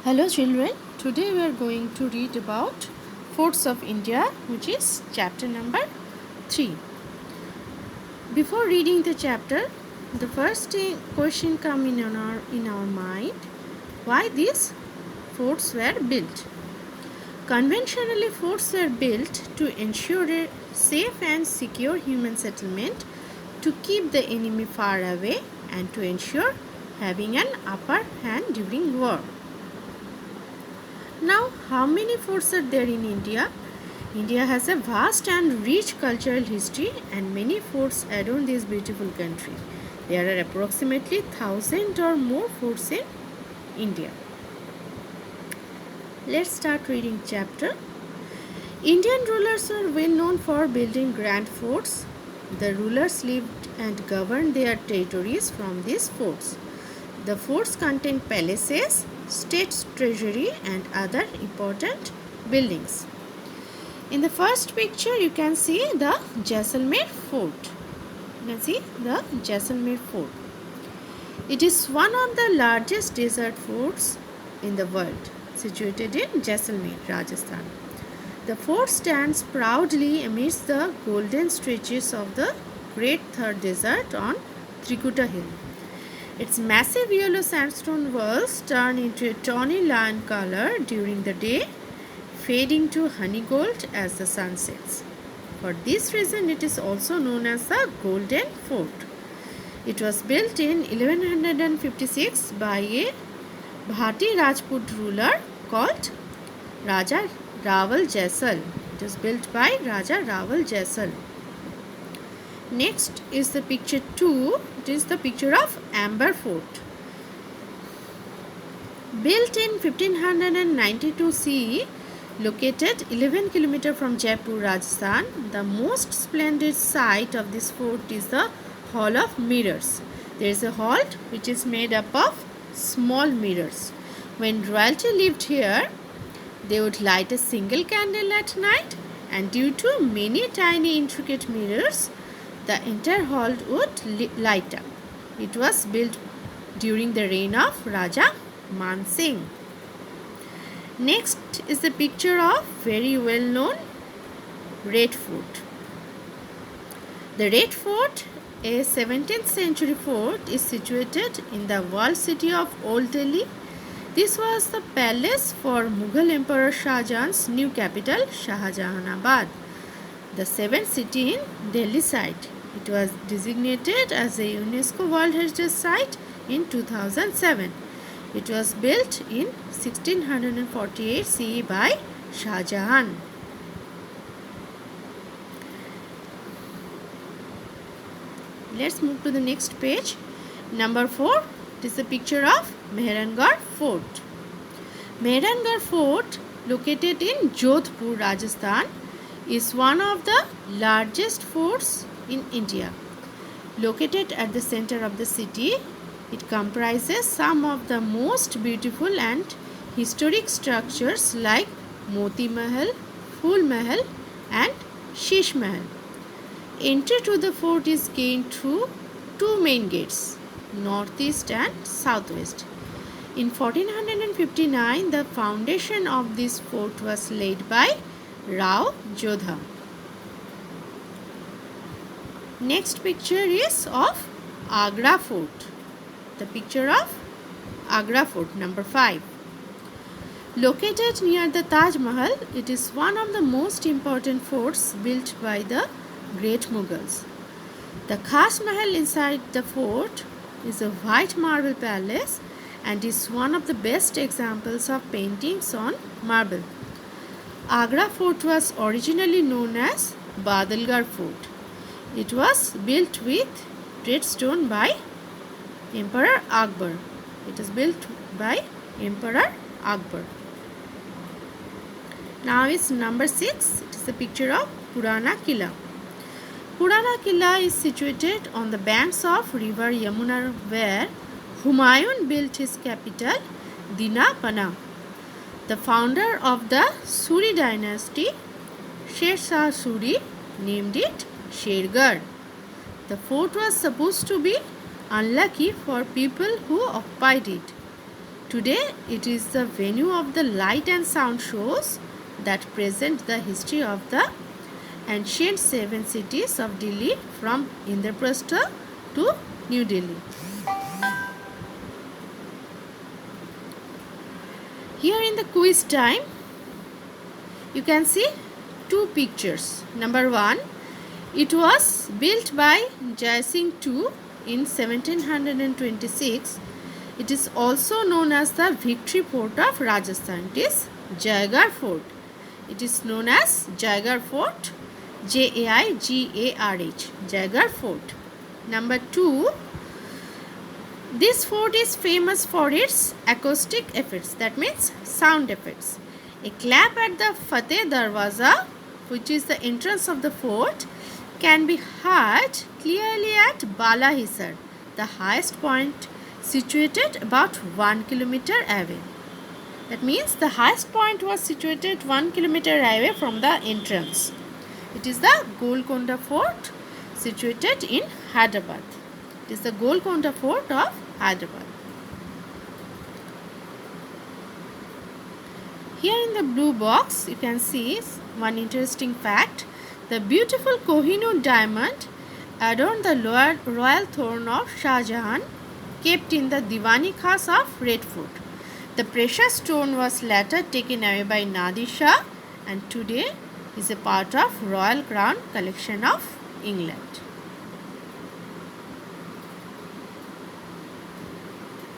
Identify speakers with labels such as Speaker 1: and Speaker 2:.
Speaker 1: Hello children, today we are going to read about Forts of India, which is chapter number 3. Before reading the chapter, the first question comes in our mind, why these forts were built. Conventionally, forts were built to ensure a safe and secure human settlement, to keep the enemy far away and to ensure having an upper hand during war. Now, how many forts are there in India? India has a vast and rich cultural history, and many forts adorn this beautiful country. There are approximately 1,000 or more forts in India. Let's start reading chapter. Indian rulers are well known for building grand forts. The rulers lived and governed their territories from these forts. The forts contain palaces, state treasury and other important buildings. In the first picture you can see the Jaisalmer fort. You can see the Jaisalmer fort. It is one of the largest desert forts in the world, situated in Jaisalmer, Rajasthan. The fort stands proudly amidst the golden stretches of the Great Thar Desert on Trikuta Hill. Its massive yellow sandstone walls turn into a tawny lion color during the day, fading to honey gold as the sun sets. For this reason, it is also known as the Golden Fort. It was built in 1156 by a Bhati Rajput ruler called Raja Rawal Jaisal. It was built by Raja Rawal Jaisal. Next is the picture 2. It is the picture of Amber Fort. Built in 1592 CE, located 11 km from Jaipur, Rajasthan, the most splendid sight of this fort is the Hall of Mirrors. There is a hall which is made up of small mirrors. When royalty lived here, they would light a single candle at night, and due to many tiny intricate mirrors, the entire hall would light up. It was built during the reign of Raja Man Singh. Next is the picture of very well known Red Fort. The Red Fort, a 17th century fort, is situated in the walled city of Old Delhi. This was the palace for Mughal Emperor Shah Jahan's new capital, Shahjahanabad, the seventh city in Delhi site. It was designated as a UNESCO World Heritage Site in 2007. It was built in 1648 CE by Shah Jahan. Let's move to the next page. Number 4. It is a picture of Mehrangarh Fort. Mehrangarh Fort, located in Jodhpur, Rajasthan, is one of the largest forts in India. Located at the center of the city, it comprises some of the most beautiful and historic structures like Moti Mahal, Phul Mahal and Shish Mahal. Entry to the fort is gained through two main gates, northeast and southwest. In 1459, the foundation of this fort was laid by Rao Jodha. Next picture is of Agra Fort. The picture of Agra Fort, number 5. Located near the Taj Mahal, it is one of the most important forts built by the great Mughals. The Khas Mahal inside the fort is a white marble palace and is one of the best examples of paintings on marble. Agra Fort was originally known as Badalgarh Fort. It was built with red stone by Emperor Akbar. It is built by Emperor Akbar. Now is number 6. It is a picture of Purana Killa. Purana Killa is situated on the banks of river Yamuna, where Humayun built his capital, Dinapana. The founder of the Suri dynasty, Sher Shah Suri, named it Shergarh. The fort was supposed to be unlucky for people who occupied it. Today, it is the venue of the light and sound shows that present the history of the ancient seven cities of Delhi from Indraprastha to New Delhi. Here in the quiz time, you can see two pictures. Number one, it was built by Jai Singh II in 1726. It is also known as the Victory Fort of Rajasthan. It is Jaigarh Fort. It is known as Jaigarh Fort, Jaigarh, Jaigarh Fort. Number two, this fort is famous for its acoustic effects, that means sound effects. A clap at the Fateh Darwaza, which is the entrance of the fort, can be heard clearly at Bala Hisar, the highest point situated about 1 kilometer away. That means the highest point was situated 1 kilometer away from the entrance. It is the Golconda Fort situated in Hyderabad. It is the Golconda Fort of Hyderabad. Here in the blue box, you can see one interesting fact. The beautiful Kohinoor diamond adorned the royal throne of Shah Jahan, kept in the Diwani Khas of Red Fort. The precious stone was later taken away by Nadir Shah and today is a part of Royal Crown collection of England.